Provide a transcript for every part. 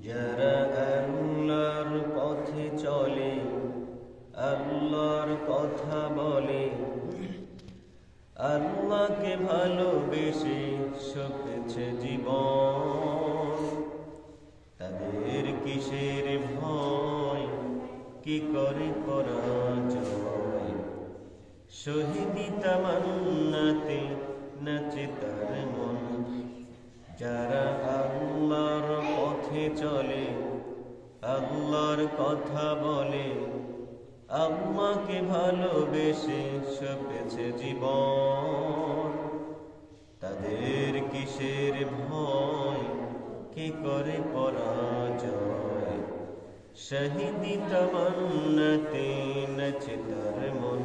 যারা আল্লাহর পথে চলে, আল্লাহর কথা বলে, আল্লাহকে ভালোবেসে সপেছে জীবন, তাদের কিসের ভয়, কি করে পরাজয়? শহীদি তামান্নাতে নাচে তার মন। যারা আল্লাহর পথে চলে, আল্লাহর কথা বলে, আল্লাহকে ভালোবেসে সপেছে জীবন, তাদের কিসের ভয়, কি করে পরাজয়? শহীদি তামান্নাতে নাচে তার মন।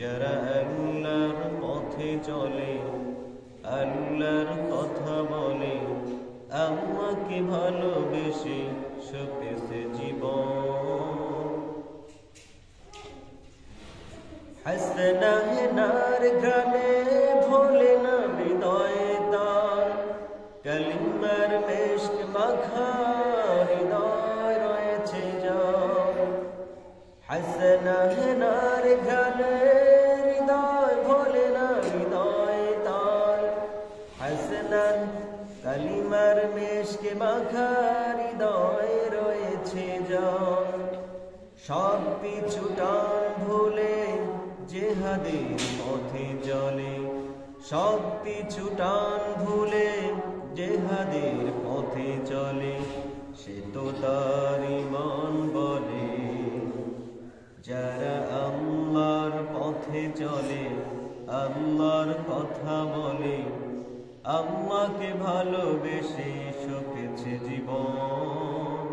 যারা আল্লাহর পথে চলে, আল্লাহর কথা বলে, আল্লাহকে ভালোবেসে সপেছে জীবন। হাসনাহেনার গানে ভোলে না হৃদয়ে তার, কালিমার মেশক মাখা হৃদয় রয়েছে যার। হাসনাহেনার গানে হৃদয় ভোলে না হৃদয়ে তার, হাসনান কালিমার মেশক মাখা হৃদয় রয়েছে যার। সব পিছু টান ভুলে জেহাদের পথে চলে, সব পিছু টান ভুলে জেহাদের পথে চলে, সে তো তার ঈমান বলে। যারা আল্লাহর পথে চলে, আল্লাহর কথা বলে, আল্লাহকে ভালোবেসে সপেছে জীবন,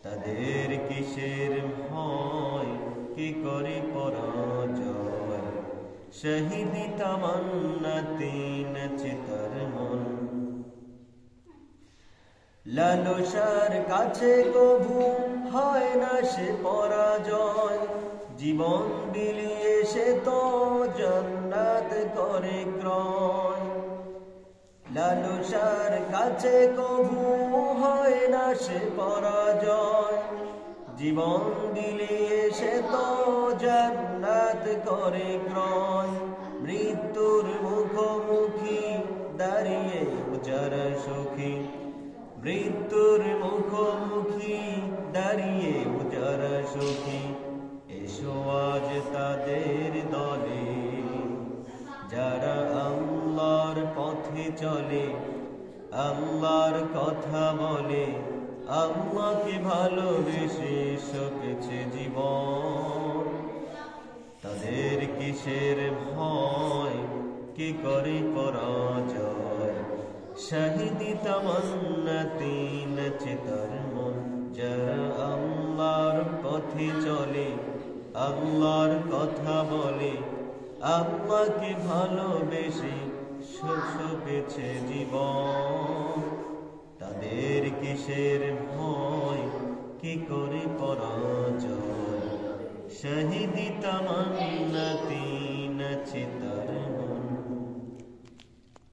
তাদের কিসের ভয়, কি করে পরাজয়? শহীদি তামান্নাতে নাচে তার মন। লালসার কাছে কভু হয় না সে পরাজয়, জীবন বিলিয়ে সে তো জান্নাত করে ক্রয়। লালসার কাছে কভু হয় না সে পরাজয়, জীবন বিলিয়ে সে তো জান্নাত করে ক্রয়। মৃত্যুর মুখোমুখি দাঁড়িয়ে যারা সুখী, মৃত্যুর মুখোমুখি দাঁড়িয়ে যারা সুখী, এসো আজ তাদের দলে। যারা আল্লাহর পথে চলে, আল্লাহর কথা বলে, আল্লাহকে ভালোবেসে সপেছে জীবন, তাদের কিসের ভয়, কি করে পরাজয়? শহীদি তামান্নাতে নাচে তার মন। যারা আল্লাহর পথে চলে, আল্লাহর কথা বলে, আল্লাহকে ভালোবেসে সপেছে জীবন, তাদের কিসের ভয়, কি করে পরাজয়? শহীদি তামান্নাতে নাচে তার